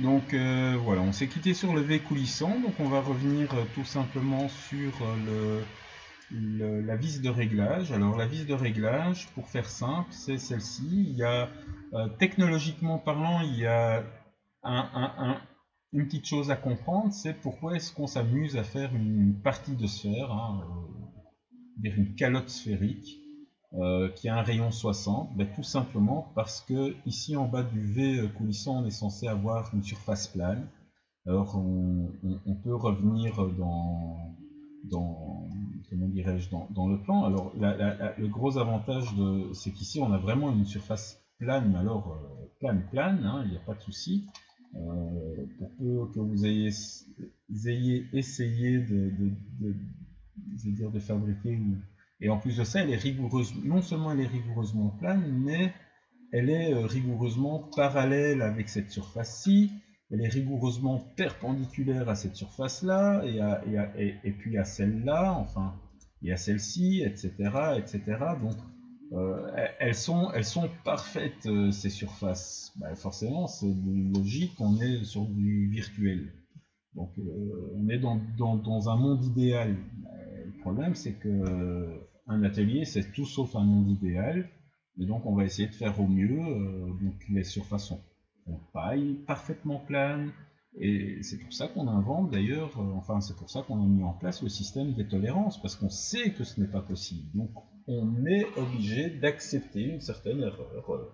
Donc voilà, on s'est quitté sur le V coulissant, donc on va revenir tout simplement sur la vis de réglage. Alors la vis de réglage, pour faire simple, c'est celle-ci. Il y a, technologiquement parlant, il y a une petite chose à comprendre, c'est pourquoi est-ce qu'on s'amuse à faire une partie de sphère, hein, dire une calotte sphérique, qui a un rayon 60, ben, tout simplement parce que ici en bas du V coulissant, on est censé avoir une surface plane. Alors on peut revenir dans comment dirais-je, dans le plan. Alors le gros avantage c'est qu'ici on a vraiment une surface plane, mais alors plane, hein, il n'y a pas de souci. Pour peu que vous ayez essayé je veux dire, de fabriquer et en plus de ça, elle est rigoureusement, non seulement elle est rigoureusement plane, mais elle est rigoureusement parallèle avec cette surface-ci, elle est rigoureusement perpendiculaire à cette surface-là, et puis à celle-là, enfin, et à celle-ci, etc., etc. Donc, elles sont parfaites, ces surfaces. Ben, forcément, c'est logique, on est sur du virtuel. Donc, on est dans un monde idéal. Le problème, c'est que un atelier, c'est tout sauf un monde idéal. Et donc, on va essayer de faire au mieux. Donc, les surfaces sont en paille, parfaitement planes. Et c'est pour ça qu'on invente d'ailleurs, enfin, c'est pour ça qu'on a mis en place le système des tolérances, parce qu'on sait que ce n'est pas possible. Donc, on est obligé d'accepter une certaine erreur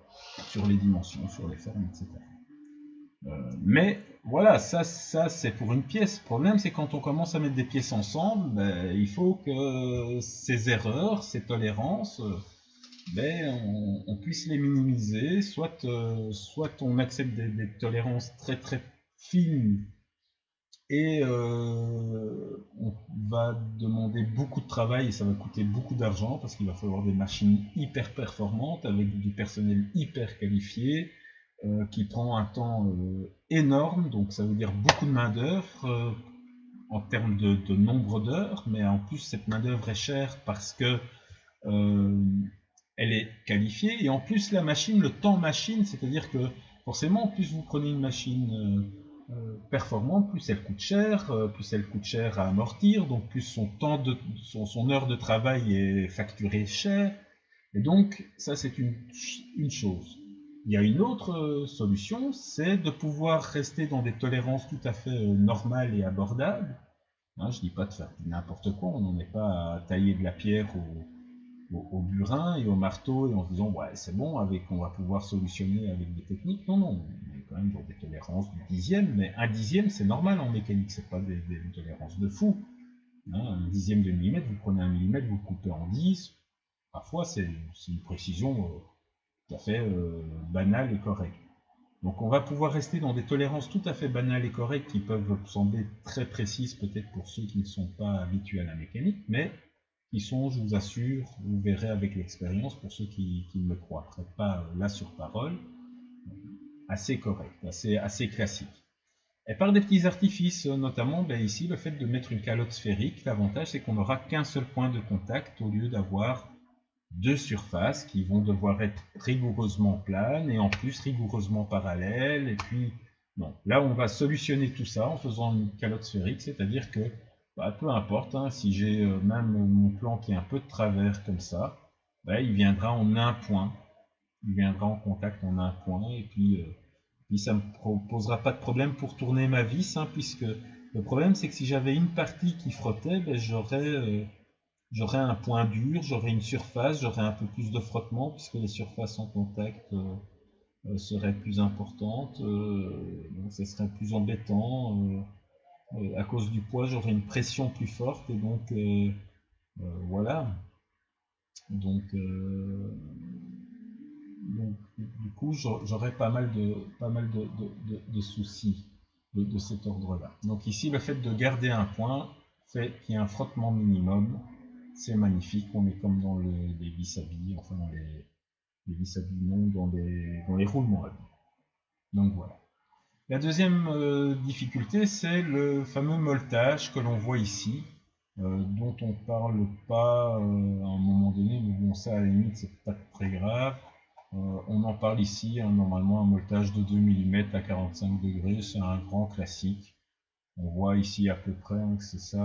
sur les dimensions, sur les formes, etc. Mais voilà, ça c'est pour une pièce. Le problème, c'est quand on commence à mettre des pièces ensemble, ben, il faut que ces erreurs, ces tolérances, ben, on puisse les minimiser. Soit on accepte des tolérances très très fines et on va demander beaucoup de travail et ça va coûter beaucoup d'argent parce qu'il va falloir des machines hyper performantes avec du personnel hyper qualifié qui prend un temps énorme, donc ça veut dire beaucoup de main-d'œuvre en termes de nombre d'heures, mais en plus cette main-d'œuvre est chère parce que euh, elle est qualifiée et en plus la machine, le temps machine, c'est-à-dire que forcément, plus vous prenez une machine performante, plus elle coûte cher à amortir, donc plus son heure de travail est facturée cher. Et donc, ça, c'est une chose. Il y a une autre solution, c'est de pouvoir rester dans des tolérances tout à fait normales et abordables. Hein, je ne dis pas de faire n'importe quoi, on n'en est pas à tailler de la pierre au burin et au marteau et en se disant ouais c'est bon, on va pouvoir solutionner avec des techniques. Non, non, on est quand même dans des tolérances du dixième, mais un dixième c'est normal en mécanique, c'est pas des tolérances de fou. Hein, un dixième de millimètre, vous prenez un millimètre, vous le coupez en 10, parfois c'est une précision tout à fait banale et correcte. Donc on va pouvoir rester dans des tolérances tout à fait banales et correctes qui peuvent sembler très précises peut-être pour ceux qui ne sont pas habitués à la mécanique, mais qui sont, je vous assure, vous verrez avec l'expérience, pour ceux qui ne me croiraient pas là sur parole, assez correctes, assez classiques. Et par des petits artifices, notamment ben ici le fait de mettre une calotte sphérique, l'avantage c'est qu'on n'aura qu'un seul point de contact au lieu d'avoir deux surfaces qui vont devoir être rigoureusement planes et en plus rigoureusement parallèles. Et puis, bon, là, on va solutionner tout ça en faisant une calotte sphérique, c'est-à-dire que bah, peu importe, hein, si j'ai même mon plan qui est un peu de travers comme ça, bah, il viendra en un point, il viendra en contact en un point, et puis ça ne me posera pas de problème pour tourner ma vis, hein, puisque le problème c'est que si j'avais une partie qui frottait, ben, j'aurais un point dur, j'aurais une surface, j'aurais un peu plus de frottement puisque les surfaces en contact seraient plus importantes, donc ce serait plus embêtant. À cause du poids, j'aurais une pression plus forte et donc voilà. Donc, du coup, j'aurais pas mal de soucis de cet ordre-là. Donc ici, le fait de garder un point fait qu'il y a un frottement minimum. C'est magnifique, on est comme dans les vis à billes, enfin dans les vis à billes, non, dans les roulements à billes. Donc voilà. La deuxième difficulté, c'est le fameux molletage que l'on voit ici, dont on parle pas à un moment donné, mais bon, ça à la limite, c'est pas très grave. On en parle ici, hein, normalement un molletage de 2 mm à 45 degrés, c'est un grand classique. On voit ici à peu près hein, que c'est ça,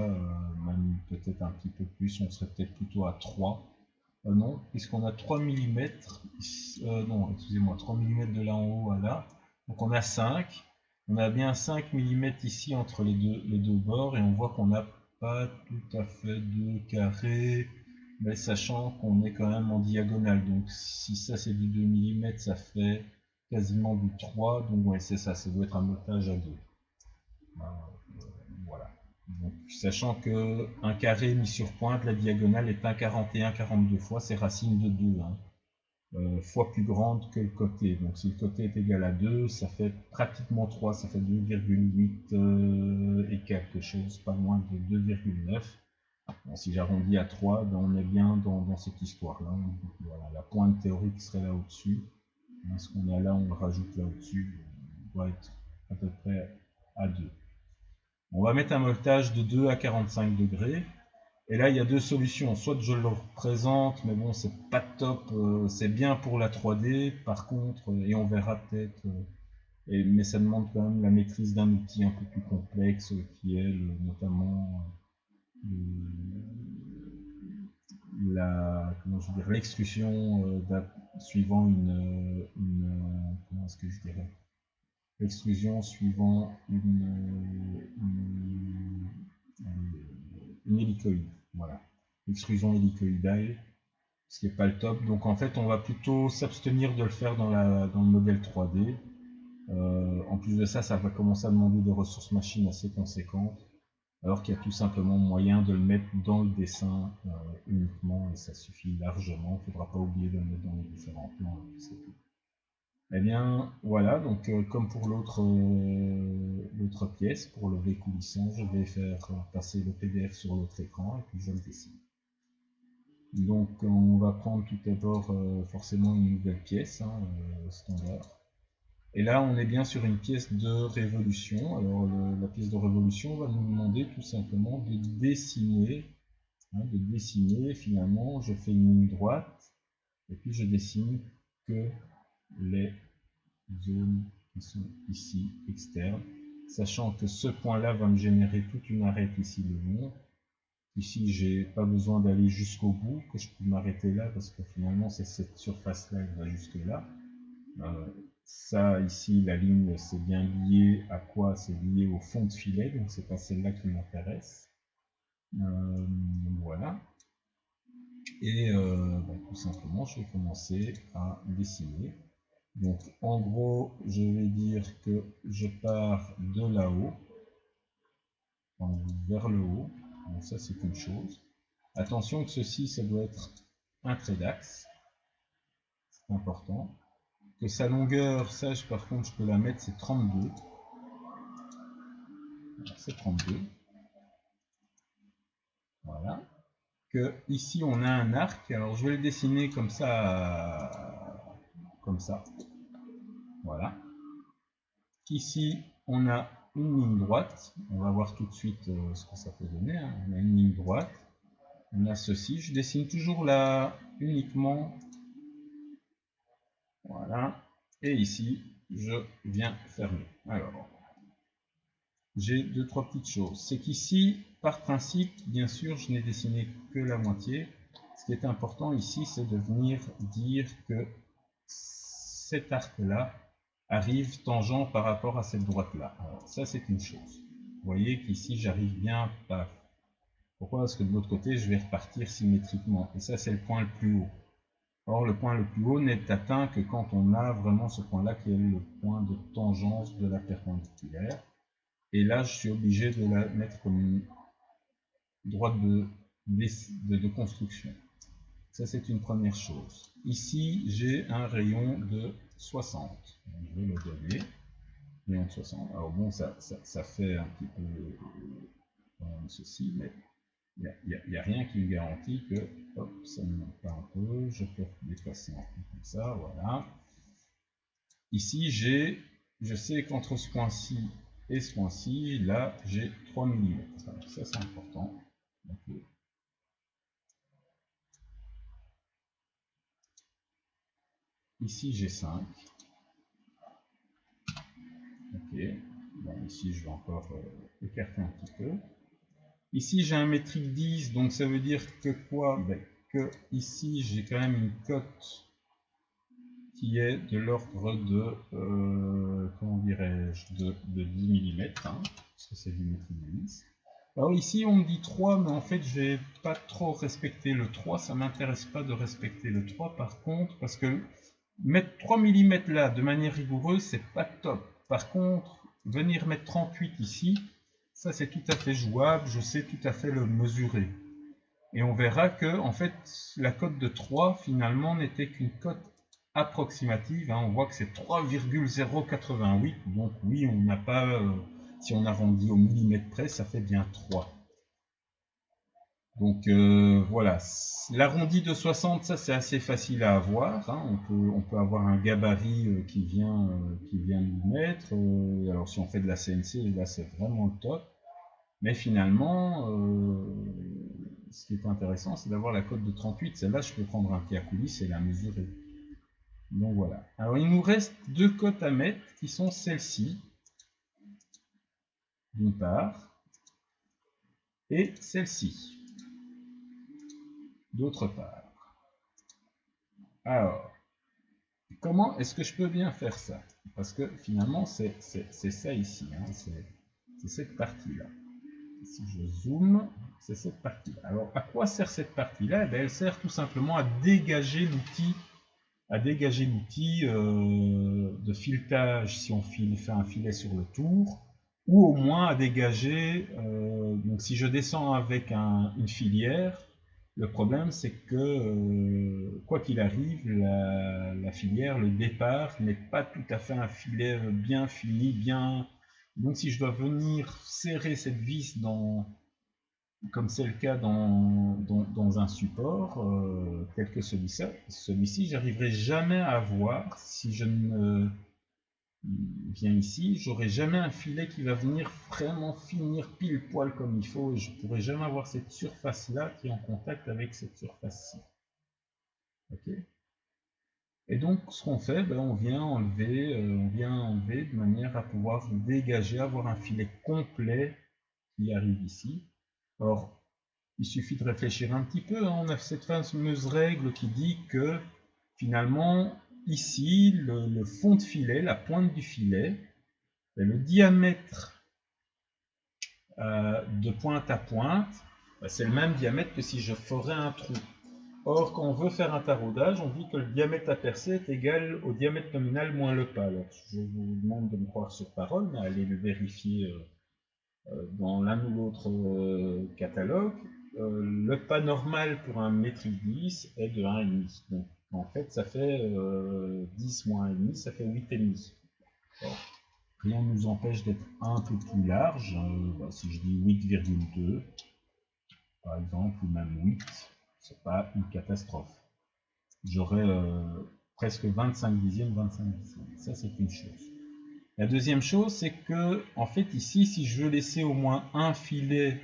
même peut-être un petit peu plus, on serait peut-être plutôt à 3. Non, puisqu'on a 3 mm, non, excusez-moi, 3 mm de là en haut à là, donc on a 5. On a bien 5 mm ici entre les deux bords, et on voit qu'on n'a pas tout à fait de carré, mais sachant qu'on est quand même en diagonale, donc si ça c'est du 2 mm, ça fait quasiment du 3, donc ouais c'est ça, ça doit être un montage à 2. Voilà. Donc, sachant que un carré mis sur pointe, la diagonale est 1,41 42 fois, c'est racine de 2, hein, fois plus grande que le côté. Donc si le côté est égal à 2, ça fait pratiquement 3, ça fait 2,8 et quelque chose, pas loin de 2,9. Bon, si j'arrondis à 3, ben on est bien dans cette histoire-là. Voilà, la pointe théorique serait là au-dessus. Ce qu'on a là, on le rajoute là au-dessus. On doit être à peu près à 2. On va mettre un molletage de 2 à 45 degrés. Et là, il y a deux solutions. Soit je le représente, mais bon, c'est pas top. C'est bien pour la 3D, par contre, et on verra peut-être. Mais ça demande quand même la maîtrise d'un outil un peu plus complexe, qui est notamment l'extrusion suivant comment est-ce que je dirais, l'extrusion suivant une hélicoïde, voilà, l'extrusion hélicoïdale, ce qui n'est pas le top. Donc en fait, on va plutôt s'abstenir de le faire dans le modèle 3D. En plus de ça, ça va commencer à demander des ressources machines assez conséquentes, alors qu'il y a tout simplement moyen de le mettre dans le dessin uniquement, et ça suffit largement. Il ne faudra pas oublier de le mettre dans les différents plans, c'est tout. Eh bien, voilà, donc comme pour l'autre pièce, pour le V coulissant, je vais faire passer le PDF sur l'autre écran et puis je le dessine. Donc on va prendre tout d'abord forcément une nouvelle pièce, hein, standard. Et là, on est bien sur une pièce de révolution. Alors la pièce de révolution va nous demander tout simplement de dessiner. Finalement, je fais une ligne droite et puis je dessine que les zones qui sont ici externes, sachant que ce point-là va me générer toute une arête ici le long. Ici, j'ai pas besoin d'aller jusqu'au bout, que je peux m'arrêter là parce que finalement c'est cette surface-là qui va jusque là. Ça ici, la ligne, c'est bien lié à quoi? C'est lié au fond de filet, donc c'est pas celle-là qui m'intéresse. Voilà. Et tout simplement, je vais commencer à dessiner. Donc en gros, je vais dire que je pars de là-haut, vers le haut. Donc ça c'est une chose. Attention que ceci, ça doit être un trait d'axe. C'est important. Que sa longueur, ça par contre je peux la mettre, c'est 32. C'est 32. Voilà. Que ici on a un arc. Alors je vais le dessiner comme ça. Comme ça. Voilà. Ici on a une ligne droite. On va voir tout de suite ce que ça peut donner. Hein. On a une ligne droite. On a ceci. Je dessine toujours là uniquement. Voilà. Et ici, je viens fermer. Alors, j'ai deux, trois petites choses. C'est qu'ici, par principe, bien sûr, je n'ai dessiné que la moitié. Ce qui est important ici, c'est de venir dire que cet arc-là arrive tangent par rapport à cette droite-là. Alors, ça, c'est une chose. Vous voyez qu'ici, j'arrive bien par... Pourquoi? Parce que de l'autre côté, je vais repartir symétriquement. Et ça, c'est le point le plus haut. Or, le point le plus haut n'est atteint que quand on a vraiment ce point-là qui est le point de tangence de la perpendiculaire. Et là, je suis obligé de la mettre comme une droite de construction. Ça, c'est une première chose. Ici, j'ai un rayon de 60. Donc, je vais le donner. Rayon de 60. Alors bon, ça fait un petit peu ceci, mais il n'y a rien qui me garantit que hop, ça ne monte pas un peu. Je peux déplacer un peu comme ça, voilà. Ici, je sais qu'entre ce point-ci et ce point-ci, là, j'ai 3 mm. Alors, ça, c'est important. Donc, ici j'ai 5. Ok, bon, ici je vais encore écarter un petit peu. Ici j'ai un métrique 10, donc ça veut dire que quoi? Ben, que ici j'ai quand même une cote qui est de l'ordre de, comment dirais-je, de 10 mm, hein, parce que c'est du métrique 10. Alors ici on me dit 3, mais en fait je vais pas trop respecter le 3, ça m'intéresse pas de respecter le 3 par contre, parce que mettre 3 mm là de manière rigoureuse c'est pas top. Par contre, venir mettre 38 ici, ça c'est tout à fait jouable, je sais tout à fait le mesurer. Et on verra que en fait la cote de 3 finalement n'était qu'une cote approximative, hein. On voit que c'est 3,088, donc oui, on n'a pas, si on arrondit au millimètre près, ça fait bien 3. Donc voilà, l'arrondi de 60, ça c'est assez facile à avoir, hein. On peut avoir un gabarit qui vient nous mettre, alors si on fait de la CNC, là c'est vraiment le top, mais finalement, ce qui est intéressant, c'est d'avoir la cote de 38, celle-là je peux prendre un pied à coulisses et la mesurer. Donc voilà. Alors il nous reste deux cotes à mettre qui sont celles-ci, d'une part, et celle-ci, d'autre part. Alors, comment est-ce que je peux bien faire ça? Parce que finalement, c'est ça ici, hein, c'est cette partie-là. Si je zoome, c'est cette partie-là. Alors, à quoi sert cette partie-là? Eh bien, elle sert tout simplement à dégager l'outil de filetage si on fait un filet sur le tour, ou au moins à dégager, donc si je descends avec une filière, le problème c'est que quoi qu'il arrive, la filière, le départ n'est pas tout à fait un filet bien fini, donc si je dois venir serrer cette vis comme c'est le cas dans un support tel que celui-ci, j'arriverai jamais à voir, si je ne viens ici, j'aurai jamais un filet qui va venir vraiment finir pile poil comme il faut, et je pourrai jamais avoir cette surface-là qui est en contact avec cette surface-ci. Ok. Et donc, ce qu'on fait, ben, on vient enlever de manière à pouvoir dégager, avoir un filet complet qui arrive ici. Alors, il suffit de réfléchir un petit peu, hein. On a cette fameuse règle qui dit que finalement, ici, le fond de filet, la pointe du filet, le diamètre de pointe à pointe, c'est le même diamètre que si je forais un trou. Or, quand on veut faire un taraudage, on dit que le diamètre à percer est égal au diamètre nominal moins le pas. Alors, je vous demande de me croire sur parole, mais allez le vérifier dans l'un ou l'autre catalogue. Le pas normal pour un métrique 10 est de 1,5. Donc en fait ça fait 10 moins 1,5, ça fait 8,5. Rien ne nous empêche d'être un peu plus large. Si je dis 8,2 par exemple, ou même 8, c'est pas une catastrophe. J'aurais presque 25 dixièmes, 25 dixièmes. Ça c'est une chose. La deuxième chose, c'est que, en fait, ici, si je veux laisser au moins un filet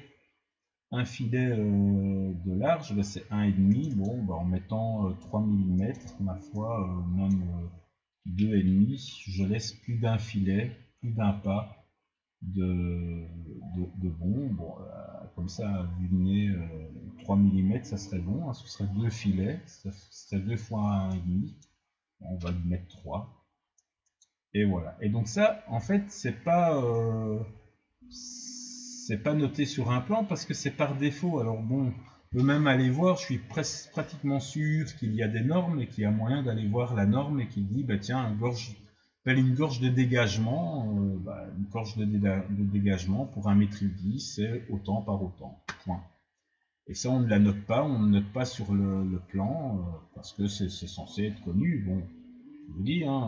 de large, ben c'est 1,5. Bon, ben en mettant 3 mm, ma foi, même 2,5, je laisse plus d'un filet, plus d'un pas de bon. Bon, comme ça, vu le nez, 3 mm, ça serait bon, hein, ce serait 2 filets, ça serait 2 fois 1,5. On va lui mettre 3. Et voilà. Et donc ça, en fait, c'est pas noté sur un plan parce que c'est par défaut. Alors bon, on peut même aller voir, je suis pratiquement sûr qu'il y a des normes et qu'il y a moyen d'aller voir la norme et qui dit, bah tiens, une gorge de dégagement, une gorge de dégagement pour un métrique 10, c'est autant par autant. Point. Et ça, on ne la note pas, on ne note pas sur le plan parce que c'est censé être connu. Bon. Je vous dis, hein,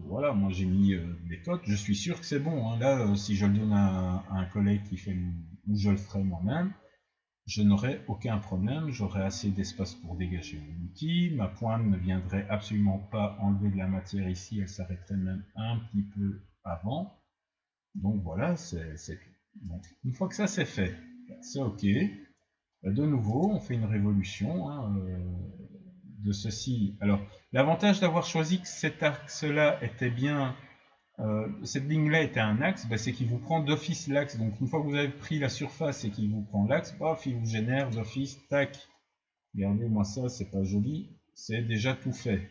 voilà, moi j'ai mis des cotes, je suis sûr que c'est bon. Hein. Là, si je le donne à un collègue qui fait, ou je le ferai moi-même, je n'aurai aucun problème, j'aurai assez d'espace pour dégager mon outil, ma pointe ne viendrait absolument pas enlever de la matière ici, elle s'arrêterait même un petit peu avant. Donc voilà, c'est tout. Donc, une fois que ça c'est fait, c'est ok. De nouveau, on fait une révolution. Hein, de ceci. Alors, l'avantage d'avoir choisi que cet axe-là était bien, cette ligne-là était un axe, c'est qu'il vous prend d'office l'axe. Donc, une fois que vous avez pris la surface et qu'il vous prend l'axe, paf, il vous génère d'office, tac. Regardez-moi ça, c'est pas joli, c'est déjà tout fait.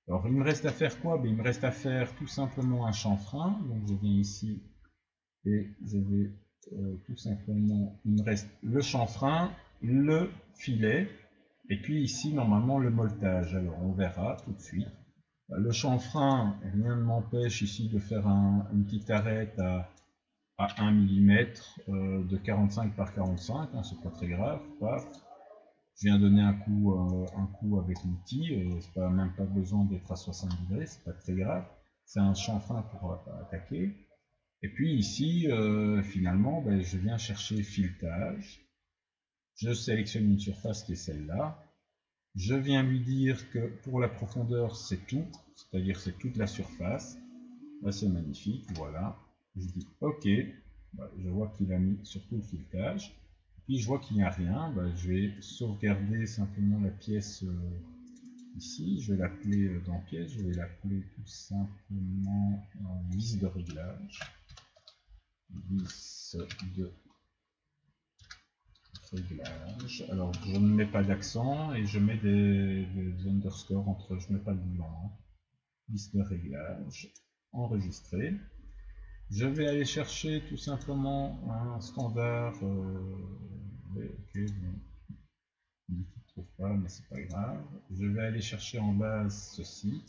Alors, il me reste à faire quoi? Il me reste à faire tout simplement un chanfrein. Donc, je viens ici et je vais tout simplement, il me reste le chanfrein, le filet, et puis ici, normalement, le molletage. Alors, on verra tout de suite. Le chanfrein, rien ne m'empêche ici de faire une petite arête à 1 mm de 45 par 45, hein, c'est pas très grave. Paf. Je viens donner un coup avec l'outil, c'est pas, même pas besoin d'être à 60 degrés, c'est pas très grave. C'est un chanfrein pour attaquer. Et puis ici, finalement, je viens chercher filetage. Je sélectionne une surface qui est celle-là. Je viens lui dire que pour la profondeur, c'est tout, c'est-à-dire c'est toute la surface. Là, c'est magnifique, voilà. Je dis OK. Je vois qu'il a mis surtout le filetage. Puis je vois qu'il n'y a rien. Je vais sauvegarder simplement la pièce ici. Je vais l'appeler dans pièce. Je vais l'appeler tout simplement vis de réglage. Vis de réglage. Alors, je ne mets pas d'accent et je mets des underscores entre. Je ne mets pas de blanc. Hein. Vis de réglage. Enregistré. Je vais aller chercher tout simplement un standard. Ok, bon. Il ne trouve pas, mais c'est pas grave. Je vais aller chercher en base ceci.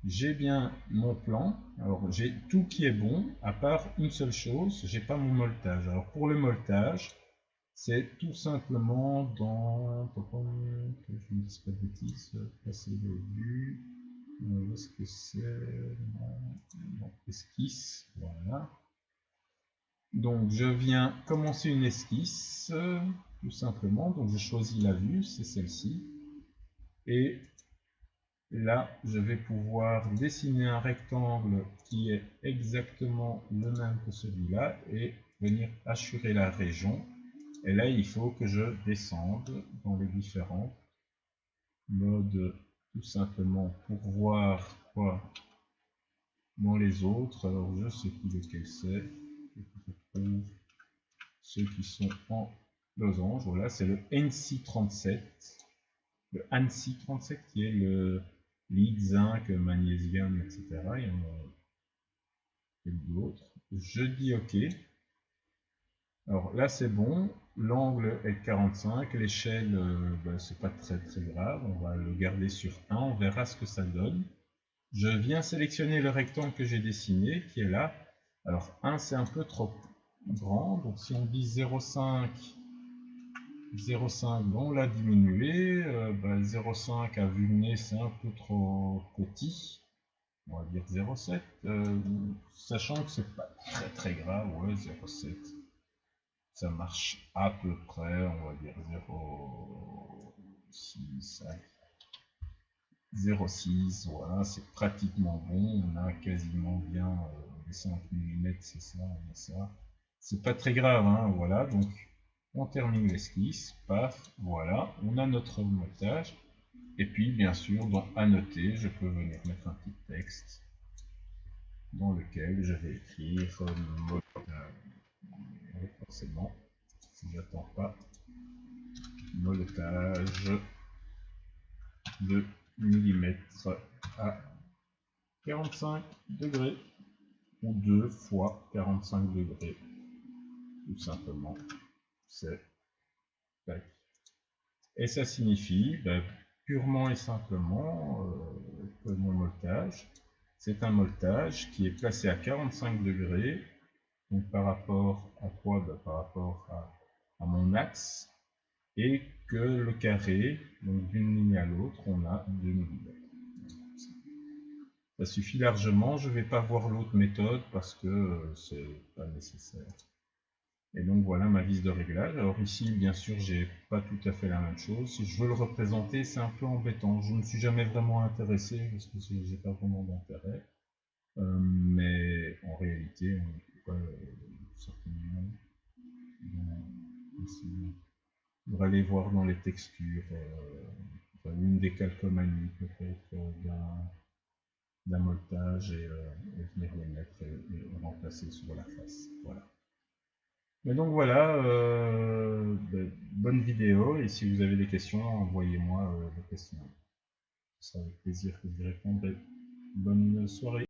J'ai bien mon plan. Alors j'ai tout qui est bon, à part une seule chose, j'ai pas mon molletage. Alors pour le molletage, c'est tout simplement dans. Que je ne dise pas de bêtises, passer le vue. Où est-ce que c'est? Non, esquisse, voilà. Donc je viens commencer une esquisse, tout simplement. Donc je choisis la vue, c'est celle-ci. Et là, je vais pouvoir dessiner un rectangle qui est exactement le même que celui-là et venir assurer la région. Et là, il faut que je descende dans les différents modes, tout simplement pour voir quoi dans les autres. Alors, je sais plus lequel c'est. Je trouve ceux qui sont en losange. Voilà, c'est le ANSI 37. Le ANSI 37 qui est le lead, zinc, magnésium, etc. Il y en a d'autres. Je dis OK. Alors là, c'est bon. L'angle est 45. L'échelle, c'est pas très grave. On va le garder sur 1. On verra ce que ça donne. Je viens sélectionner le rectangle que j'ai dessiné, qui est là. Alors 1, c'est un peu trop grand. Donc si on dit 0,5, 0,5, on l'a diminué. 0,5 à vue de nez, c'est un peu trop petit. On va dire 0,7. Sachant que c'est pas très grave. Ouais, 0,7. Ça marche à peu près. On va dire 0,6. 0,6, voilà, c'est pratiquement bon. On a quasiment bien les 5 mm, c'est ça, on a ça. C'est pas très grave, hein, voilà. Donc, on termine l'esquisse, paf, voilà, on a notre montage. Et puis, bien sûr, dans annoter, je peux venir mettre un petit texte dans lequel je vais écrire forcément, si j'attends pas, molletage de millimètres à 45 degrés ou 2 fois 45 degrés, tout simplement. C'est et ça signifie purement et simplement que mon molletage, c'est un molletage qui est placé à 45 degrés. Donc par rapport à quoi? Par rapport à mon axe, et que le carré, donc d'une ligne à l'autre, on a 2 mm. Ça suffit largement. Je ne vais pas voir l'autre méthode parce que c'est pas nécessaire. Et donc voilà ma vis de réglage. Alors ici, bien sûr, j'ai pas tout à fait la même chose. Si je veux le représenter, c'est un peu embêtant. Je ne me suis jamais vraiment intéressé parce que j'ai pas vraiment d'intérêt. Mais en réalité, on peut pas certainement ici. On va aller voir dans les textures. une décalcomanie peut-être d'un moltage et venir le mettre et remplacer sur la face. Voilà. Mais donc voilà, bonne vidéo, et si vous avez des questions, envoyez-moi des questions. Ce sera avec plaisir que je vous répondrai. Bonne soirée.